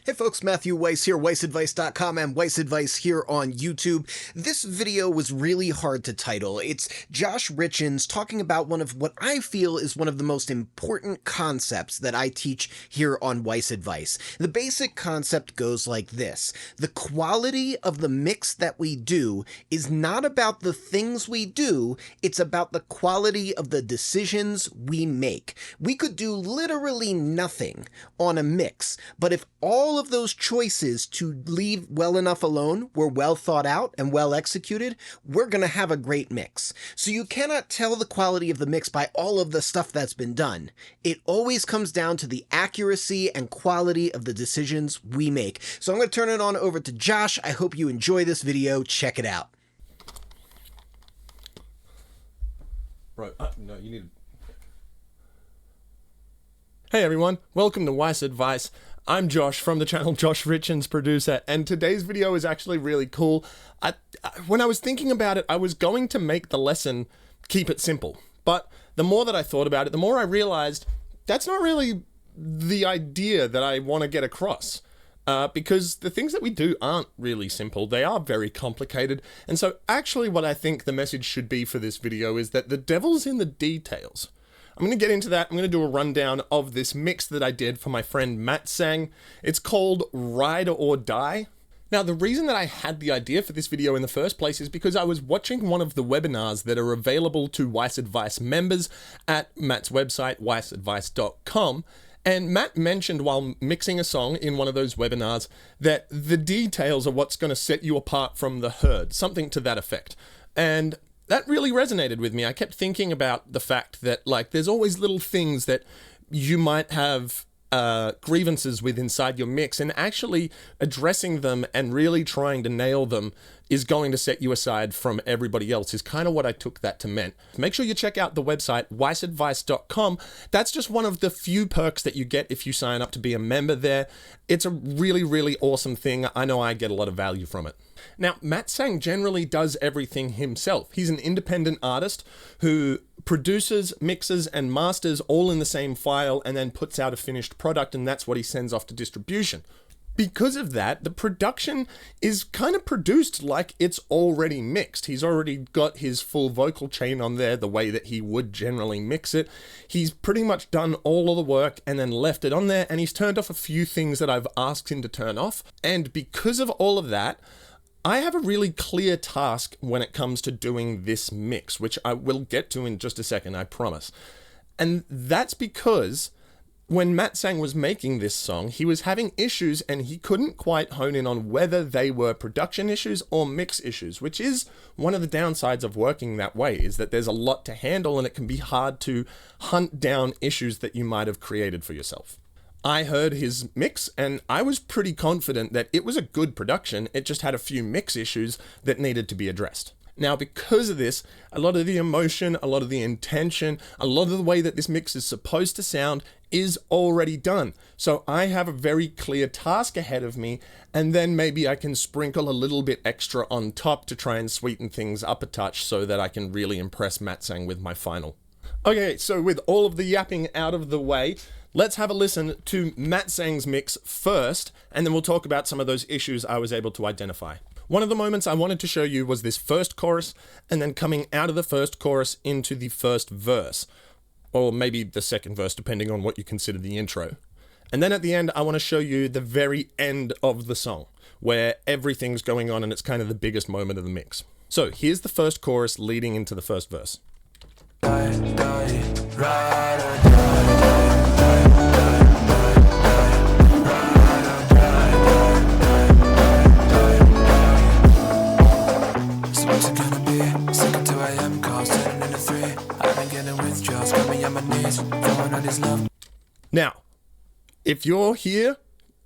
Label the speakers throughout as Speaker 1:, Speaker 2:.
Speaker 1: Hey folks, Matthew Weiss here, WeissAdvice.com and Weiss Advice here on YouTube. This video was really hard to title. It's Josh Richens talking about one of what I feel is one of the most important concepts that I teach here on Weiss Advice. The basic concept goes like this. The quality of the mix that we do is not about the things we do, it's about the quality of the decisions we make. We could do literally nothing on a mix, but if all of those choices to leave well enough alone were well thought out and well executed, we're going to have a great mix. So you cannot tell the quality of the mix by all of the stuff that's been done. It always comes down to the accuracy and quality of the decisions we make. So I'm going to turn it on over to Josh. I hope you enjoy this video. Check it out.
Speaker 2: Right. No, you need. Hey everyone, welcome to Weiss Advice. I'm Josh from the channel Josh Richens Producer, and today's video is actually really cool. When I was thinking about it, I was going to make the lesson keep it simple, but the more that I thought about it, the more I realized that's not really the idea that I want to get across. Because the things that we do aren't really simple, they are very complicated. And so actually what I think the message should be for this video is that the devil's in the details. I'm going to get into that. I'm going to do a rundown of this mix that I did for my friend Matt Sang. It's called Ride or Die. Now, the reason that I had the idea for this video in the first place is because I was watching one of the webinars that are available to Weiss Advice members at Matt's website, weissadvice.com. And Matt mentioned while mixing a song in one of those webinars that the details are what's going to set you apart from the herd, something to that effect. And that really resonated with me. I kept thinking about the fact that, like, there's always little things that you might have grievances with inside your mix, and actually addressing them and really trying to nail them is going to set you aside from everybody else, is kind of what I took that to mean. Make sure you check out the website, weissadvice.com. That's just one of the few perks that you get if you sign up to be a member there. It's a really, really awesome thing. I know I get a lot of value from it. Now, Matt Sang generally does everything himself. He's an independent artist who produces, mixes, and masters all in the same file and then puts out a finished product, and that's what he sends off to distribution. Because of that, the production is kind of produced like it's already mixed. He's already got his full vocal chain on there the way that he would generally mix it. He's pretty much done all of the work and then left it on there, and he's turned off a few things that I've asked him to turn off. And because of all of that, I have a really clear task when it comes to doing this mix, which I will get to in just a second, I promise. And that's because when Matt Sang was making this song, he was having issues and he couldn't quite hone in on whether they were production issues or mix issues, which is one of the downsides of working that way, is that there's a lot to handle and it can be hard to hunt down issues that you might have created for yourself. I heard his mix and I was pretty confident that it was a good production. It just had a few mix issues that needed to be addressed. Now, because of this, a lot of the emotion, a lot of the intention, a lot of the way that this mix is supposed to sound is already done. So I have a very clear task ahead of me, and then maybe I can sprinkle a little bit extra on top to try and sweeten things up a touch so that I can really impress Matt Sang with my final. Okay, so with all of the yapping out of the way, let's have a listen to Matt Sang's mix first, and then we'll talk about some of those issues I was able to identify. One of the moments I wanted to show you was this first chorus, and then coming out of the first chorus into the first verse, or maybe the second verse, depending on what you consider the intro. And then at the end, I want to show you the very end of the song, where everything's going on and it's kind of the biggest moment of the mix. So here's the first chorus leading into the first verse. Die, die, ride or Now, if you're here,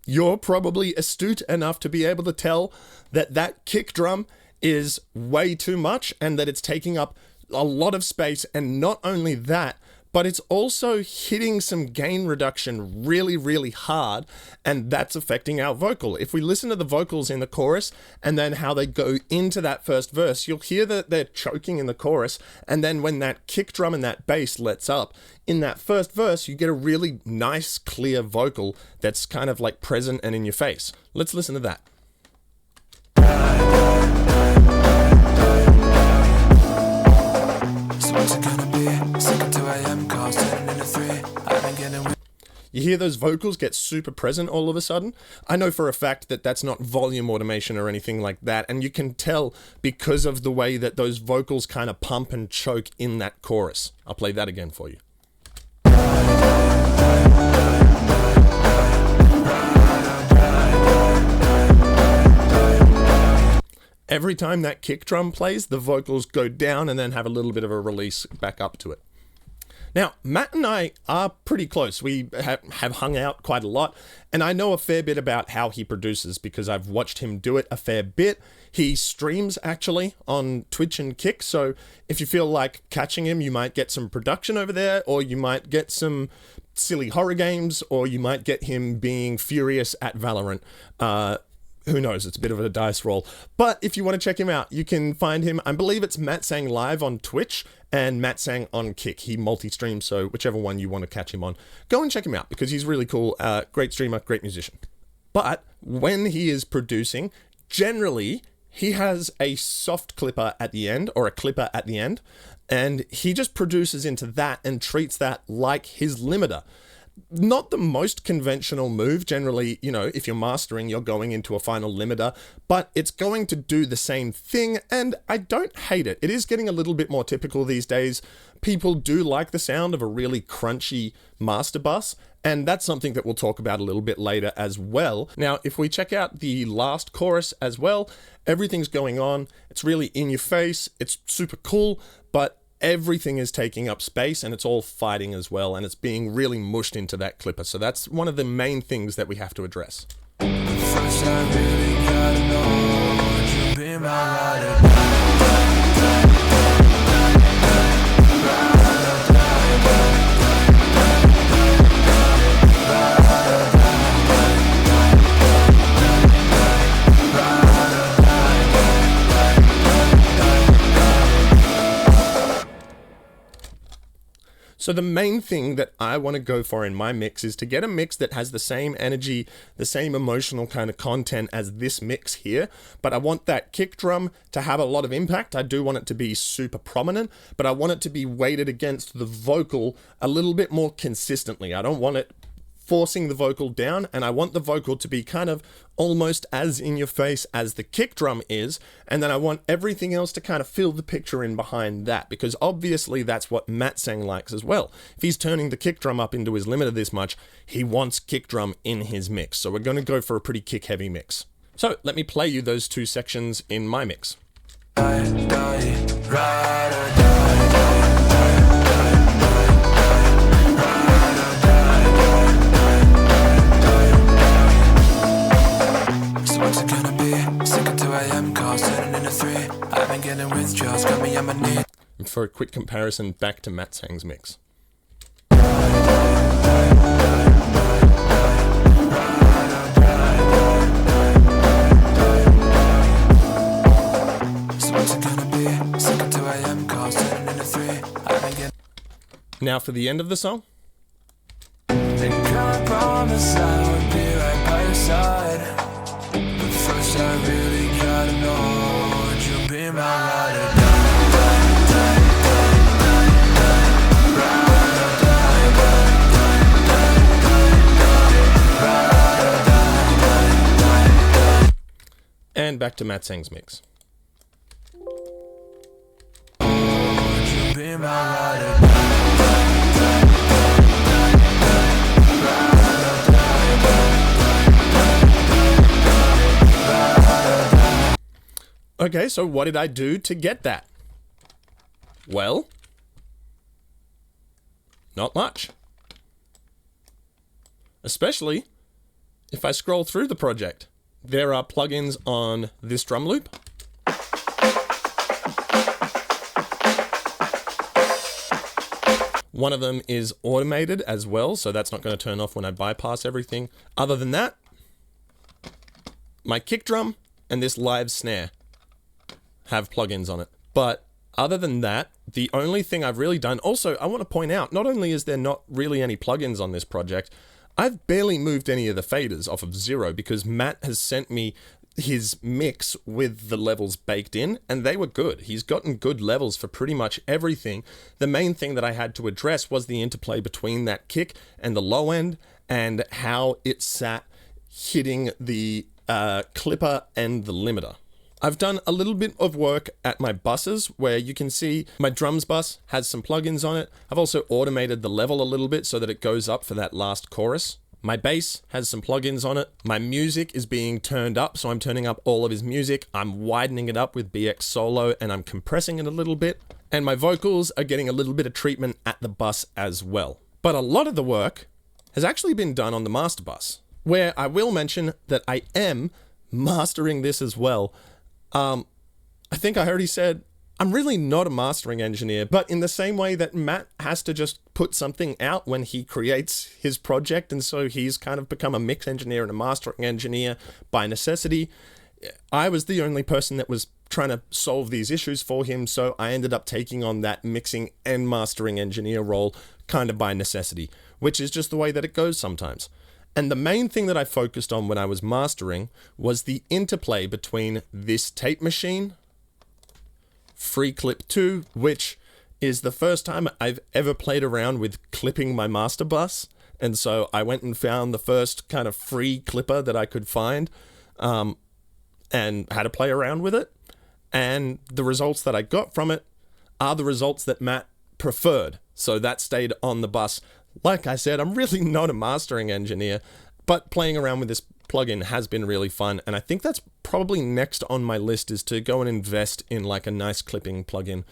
Speaker 2: you're probably astute enough to be able to tell that that kick drum is way too much and that it's taking up a lot of space. And not only that, but it's also hitting some gain reduction really, really hard, and that's affecting our vocal. If we listen to the vocals in the chorus and then how they go into that first verse, you'll hear that they're choking in the chorus, and then when that kick drum and that bass lets up, in that first verse, you get a really nice, clear vocal that's kind of like present and in your face. Let's listen to that. You hear those vocals get super present all of a sudden? I know for a fact that that's not volume automation or anything like that, and you can tell because of the way that those vocals kind of pump and choke in that chorus. I'll play that again for you. Every time that kick drum plays, the vocals go down and then have a little bit of a release back up to it. Now, Matt and I are pretty close. We have hung out quite a lot, and I know a fair bit about how he produces because I've watched him do it a fair bit. He streams actually on Twitch and Kick, so if you feel like catching him, you might get some production over there, or you might get some silly horror games, or you might get him being furious at Valorant. Who knows? It's a bit of a dice roll. But if you want to check him out, you can find him. I believe it's Matt Sang Live on Twitch and Matt Sang on Kick. He multi-streams, so whichever one you want to catch him on, go and check him out because he's really cool. Great streamer, great musician. But when he is producing, generally he has a soft clipper at the end or a clipper at the end, and he just produces into that and treats that like his limiter. Not the most conventional move. Generally, you know, if you're mastering, you're going into a final limiter, but it's going to do the same thing, and I don't hate it. It is getting a little bit more typical these days. People do like the sound of a really crunchy master bus, and that's something that we'll talk about a little bit later as well. Now, if we check out the last chorus as well, everything's going on. It's really in your face. It's super cool, but everything is taking up space and it's all fighting as well, and it's being really mushed into that clipper. So that's one of the main things that we have to address. First I really gotta know, would you be my rider? So the main thing that I want to go for in my mix is to get a mix that has the same energy, the same emotional kind of content as this mix here, but I want that kick drum to have a lot of impact. I do want it to be super prominent, but I want it to be weighted against the vocal a little bit more consistently. I don't want it forcing the vocal down, and I want the vocal to be kind of almost as in your face as the kick drum is, and then I want everything else to kind of fill the picture in behind that, because obviously that's what Matt Sang likes as well. If he's turning the kick drum up into his limiter this much, he wants kick drum in his mix, so we're going to go for a pretty kick heavy mix. So let me play you those two sections in my mix. And for a quick comparison, back to Matt Sang's mix. Now for the end of the song. I promise I would be right by your side. But first I really gotta know, would you be my rider? And back to Matt Sang's mix. Oh, would you be my rider? Okay, so what did I do to get that? Well, not much. Especially if I scroll through the project. There are plugins on this drum loop. One of them is automated as well, so that's not going to turn off when I bypass everything. Other than that, my kick drum and this live snare have plugins on it. But other than that, the only thing I've really done, also I want to point out, not only is there not really any plugins on this project, I've barely moved any of the faders off of 0 because Matt has sent me his mix with the levels baked in, and they were good. He's gotten good levels for pretty much everything. The main thing that I had to address was the interplay between that kick and the low end and how it sat hitting the clipper and the limiter. I've done a little bit of work at my buses where you can see my drums bus has some plugins on it. I've also automated the level a little bit so that it goes up for that last chorus. My bass has some plugins on it. My music is being turned up, so I'm turning up all of his music. I'm widening it up with BX Solo and I'm compressing it a little bit. And my vocals are getting a little bit of treatment at the bus as well. But a lot of the work has actually been done on the master bus, where I will mention that I am mastering this as well. I think I already said I'm really not a mastering engineer, but in the same way that Matt has to just put something out when he creates his project, and so he's kind of become a mix engineer and a mastering engineer by necessity, I was the only person that was trying to solve these issues for him, so I ended up taking on that mixing and mastering engineer role kind of by necessity, which is just the way that it goes sometimes. And the main thing that I focused on when I was mastering was the interplay between this tape machine, FreeClip 2, which is the first time I've ever played around with clipping my master bus. And so I went and found the first kind of free clipper that I could find, and had to play around with it. And the results that I got from it are the results that Matt preferred. So that stayed on the bus. Like I said, I'm really not a mastering engineer, but playing around with this plugin has been really fun. And I think that's probably next on my list, is to go and invest in like a nice clipping plugin.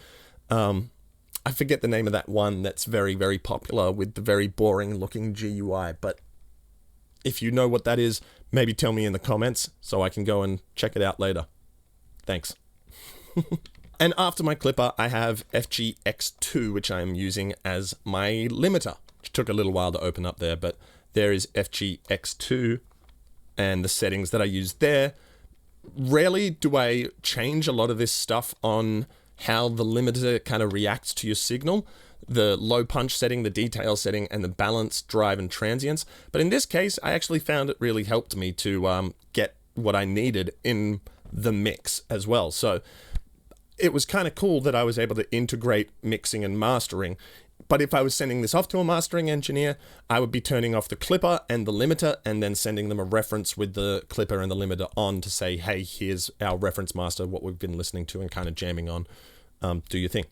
Speaker 2: I forget the name of that one that's very, very popular with the very boring looking GUI, but if you know what that is, maybe tell me in the comments so I can go and check it out later. Thanks. And after my clipper, I have FGX2, which I am using as my limiter, which took a little while to open up there, but there is FGX2 and the settings that I use there. Rarely do I change a lot of this stuff on how the limiter kind of reacts to your signal, the low punch setting, the detail setting, and the balance, drive, and transients. But in this case, I actually found it really helped me to get what I needed in the mix as well. So it was kind of cool that I was able to integrate mixing and mastering. But if I was sending this off to a mastering engineer, I would be turning off the clipper and the limiter and then sending them a reference with the clipper and the limiter on to say, hey, here's our reference master, what we've been listening to and kind of jamming on. Do your thing.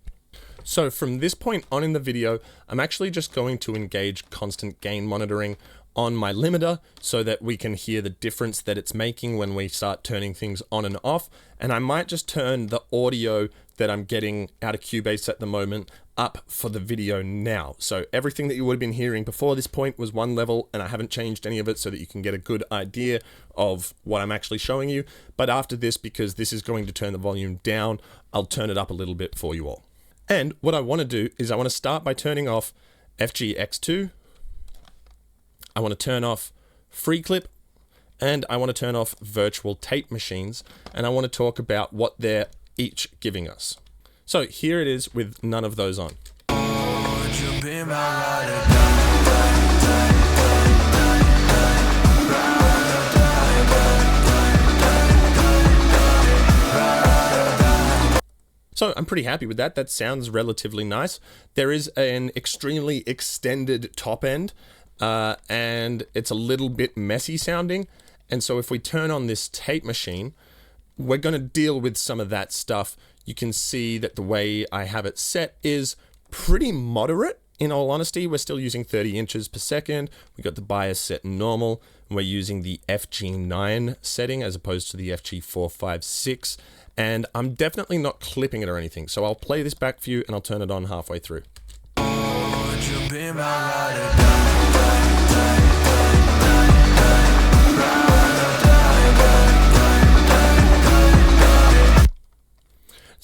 Speaker 2: So from this point on in the video, I'm actually just going to engage constant gain monitoring on my limiter so that we can hear the difference that it's making when we start turning things on and off. And I might just turn the audio that I'm getting out of Cubase at the moment up for the video now. So everything that you would have been hearing before this point was one level, and I haven't changed any of it so that you can get a good idea of what I'm actually showing you. But after this, because this is going to turn the volume down, I'll turn it up a little bit for you all. And what I want to do is I want to start by turning off FGX2. I want to turn off FreeClip, and I want to turn off virtual tape machines, and I want to talk about what they're each giving us. So here it is with none of those on. So I'm pretty happy with that. That sounds relatively nice. There is an extremely extended top end, and it's a little bit messy sounding. And so if we turn on this tape machine, we're going to deal with some of that stuff. You can see that the way I have it set is pretty moderate. In all honesty, we're still using 30 inches per second. We got the bias set normal, and we're using the FG9 setting as opposed to the FG456. And I'm definitely not clipping it or anything. So I'll play this back for you and I'll turn it on halfway through.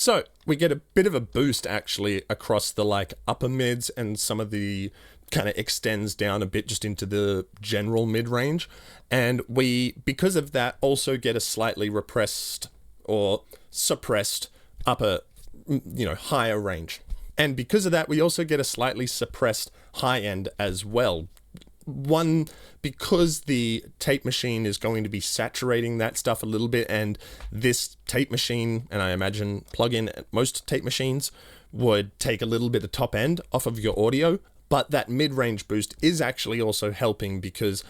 Speaker 2: So we get a bit of a boost actually across the like upper mids, and some of the kind of extends down a bit just into the general mid range. And we, because of that, also get a slightly repressed or suppressed upper, higher range. And because of that, we also get a slightly suppressed high end as well. One, because the tape machine is going to be saturating that stuff a little bit, and this tape machine, and I imagine plug-in at most tape machines, would take a little bit of top end off of your audio, but that mid-range boost is actually also helping because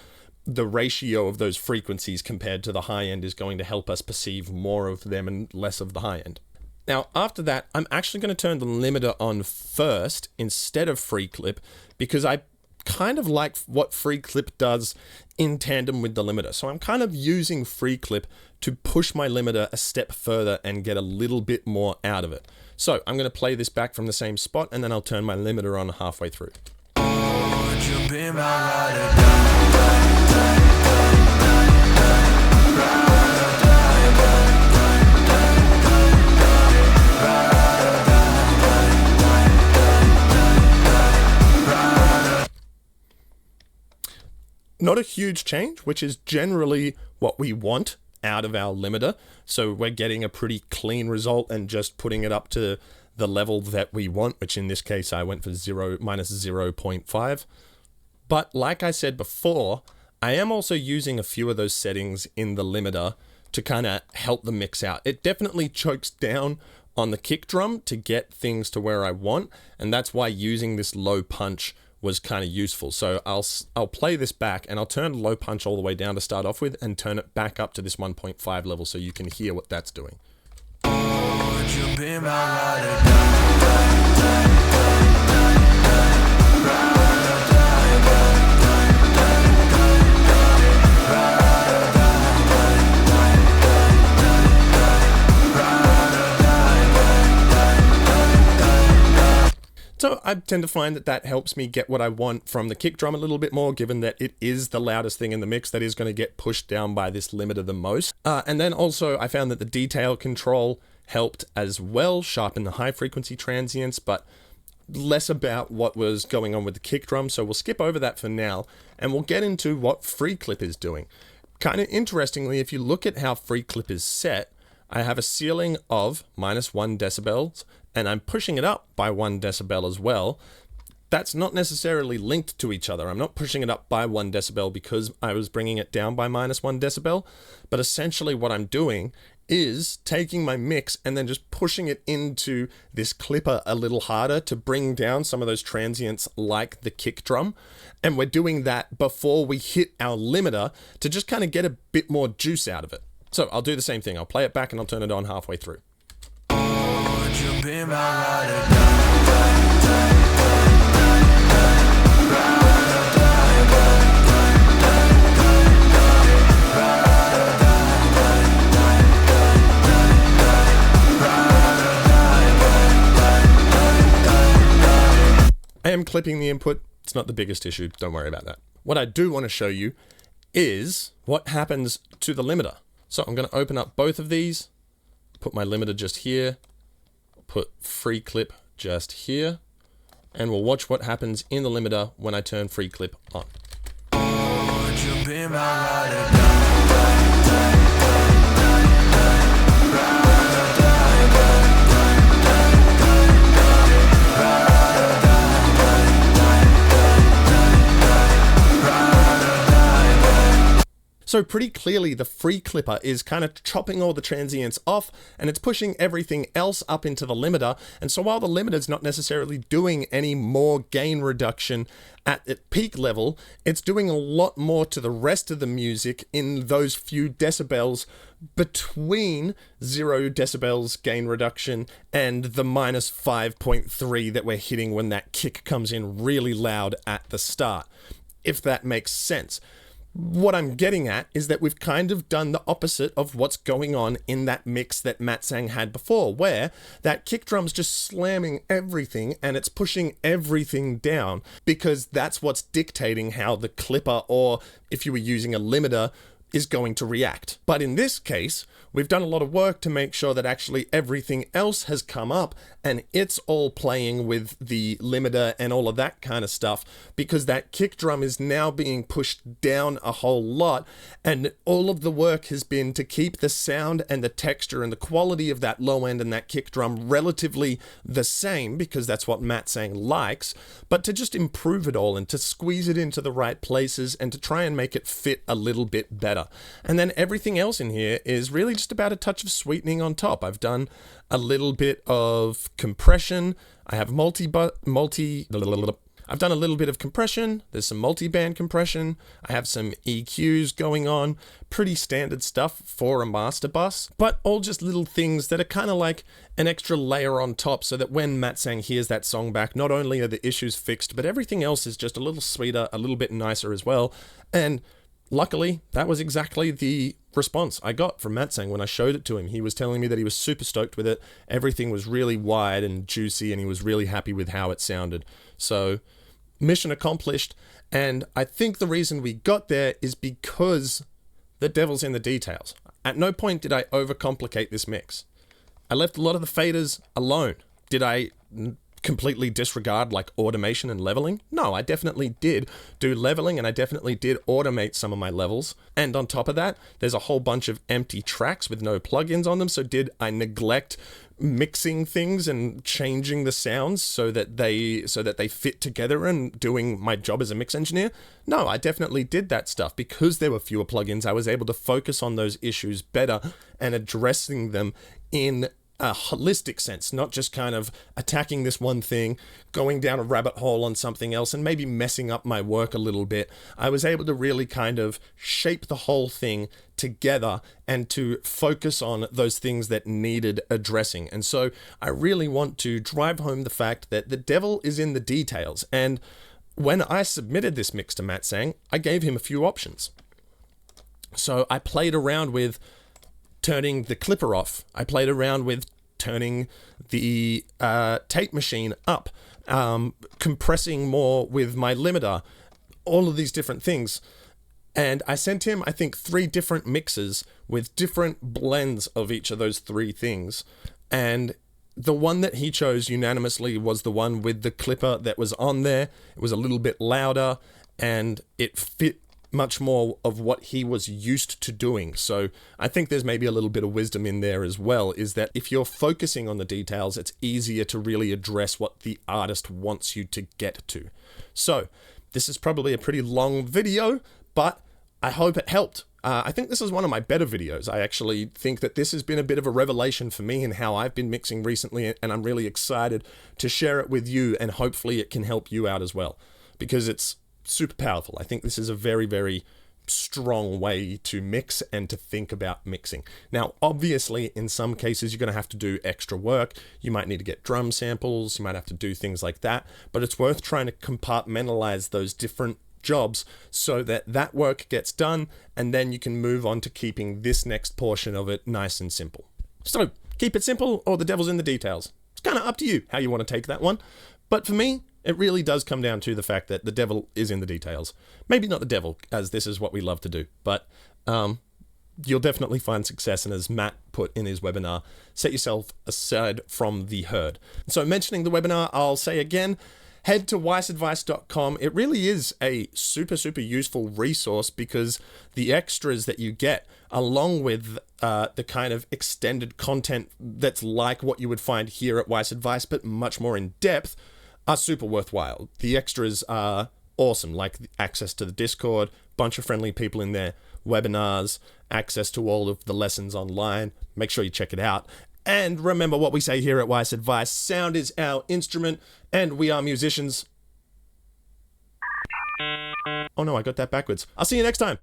Speaker 2: the ratio of those frequencies compared to the high end is going to help us perceive more of them and less of the high end. Now, after that, I'm actually going to turn the limiter on first instead of free clip, because I kind of like what free clip does in tandem with the limiter. So I'm kind of using free clip to push my limiter a step further and get a little bit more out of it. So I'm going to play this back from the same spot, and then I'll turn my limiter on halfway through. Not a huge change, which is generally what we want out of our limiter. So we're getting a pretty clean result and just putting it up to the level that we want, which in this case I went for minus 0.5. But like I said before, I am also using a few of those settings in the limiter to kind of help the mix out. It definitely chokes down on the kick drum to get things to where I want, and that's why using this low punch was kind of useful. So I'll play this back, and I'll turn low punch all the way down to start off with and turn it back up to this 1.5 level so you can hear what that's doing. So I tend to find that helps me get what I want from the kick drum a little bit more, given that it is the loudest thing in the mix that is going to get pushed down by this limiter the most. And then also I found that the detail control helped as well, sharpen the high frequency transients, but less about what was going on with the kick drum. So we'll skip over that for now, and we'll get into what free clip is doing. Kind of interestingly, if you look at how free clip is set, I have a ceiling of minus 1 decibels, and I'm pushing it up by 1 decibel as well. That's not necessarily linked to each other. I'm not pushing it up by 1 decibel because I was bringing it down by minus 1 decibel, but essentially what I'm doing is taking my mix and then just pushing it into this clipper a little harder to bring down some of those transients like the kick drum. And we're doing that before we hit our limiter to just kind of get a bit more juice out of it. So I'll do the same thing. I'll play it back and I'll turn it on halfway through. I am clipping the input. It's not the biggest issue. Don't worry about that. What I do want to show you is what happens to the limiter. So I'm going to open up both of these, put my limiter just here, put free clip just here, and we'll watch what happens in the limiter when I turn free clip on. So pretty clearly the free clipper is kind of chopping all the transients off, and it's pushing everything else up into the limiter. And so while the limiter's not necessarily doing any more gain reduction at its peak level, it's doing a lot more to the rest of the music in those few decibels between 0 decibels gain reduction and the minus 5.3 that we're hitting when that kick comes in really loud at the start, if that makes sense. What I'm getting at is that we've kind of done the opposite of what's going on in that mix that Matt Sang had before, where that kick drum's just slamming everything and it's pushing everything down, because that's what's dictating how the clipper, or if you were using a limiter, is going to react. But in this case, we've done a lot of work to make sure that actually everything else has come up and it's all playing with the limiter and all of that kind of stuff, because that kick drum is now being pushed down a whole lot, and all of the work has been to keep the sound and the texture and the quality of that low end and that kick drum relatively the same, because that's what Matsang likes, but to just improve it all and to squeeze it into the right places and to try and make it fit a little bit better. And then everything else in here is really just about a touch of sweetening on top. I've done a little bit of compression. I have I've done a little bit of compression. There's some multi-band compression. I have some EQs going on. Pretty standard stuff for a master bus, but all just little things that are kind of like an extra layer on top, so that when Matsang hears that song back, not only are the issues fixed, but everything else is just a little sweeter, a little bit nicer as well. And luckily, that was exactly the response I got from Matsang when I showed it to him. He was telling me that he was super stoked with it. Everything was really wide and juicy, and he was really happy with how it sounded. So, mission accomplished. And I think the reason we got there is because the devil's in the details. At no point did I overcomplicate this mix. I left a lot of the faders alone. Did I completely disregard like automation and leveling? No, I definitely did do leveling, and I definitely did automate some of my levels. And on top of that, there's a whole bunch of empty tracks with no plugins on them. So did I neglect mixing things and changing the sounds so that they fit together and doing my job as a mix engineer? No, I definitely did that stuff. Because there were fewer plugins, I was able to focus on those issues better and addressing them in a holistic sense, not just kind of attacking this one thing, going down a rabbit hole on something else, and maybe messing up my work a little bit. I was able to really kind of shape the whole thing together and to focus on those things that needed addressing. And so I really want to drive home the fact that the devil is in the details. And when I submitted this mix to Matsang, I gave him a few options. So I played around with turning the clipper off. I played around with turning the tape machine up, compressing more with my limiter, all of these different things. And I sent him, I think, 3 different mixes with different blends of each of those 3 things. And the one that he chose unanimously was the one with the clipper that was on there. It was a little bit louder and it fit much more of what he was used to doing. So I think there's maybe a little bit of wisdom in there as well, is that if you're focusing on the details, it's easier to really address what the artist wants you to get to. So this is probably a pretty long video, but I hope it helped. I think this is one of my better videos. I actually think that this has been a bit of a revelation for me in how I've been mixing recently, and I'm really excited to share it with you, and hopefully it can help you out as well, because it's super powerful. I think this is a very, very strong way to mix and to think about mixing. Now, obviously, in some cases, you're going to have to do extra work. You might need to get drum samples. You might have to do things like that, but it's worth trying to compartmentalize those different jobs so that that work gets done, and then you can move on to keeping this next portion of it nice and simple. So keep it simple, or the devil's in the details. It's kind of up to you how you want to take that one. But for me, it really does come down to the fact that the devil is in the details. Maybe not the devil, as this is what we love to do, but you'll definitely find success. And as Matt put in his webinar, set yourself aside from the herd. So mentioning the webinar, I'll say again, head to wiseadvice.com. It really is a super, super useful resource, because the extras that you get, along with the kind of extended content that's like what you would find here at Wise Advice, but much more in depth, are super worthwhile. The extras are awesome, like access to the Discord, bunch of friendly people in there, webinars, access to all of the lessons online. Make sure you check it out. And remember what we say here at Wise Advice: sound is our instrument, and we are musicians. Oh no, I got that backwards. I'll see you next time.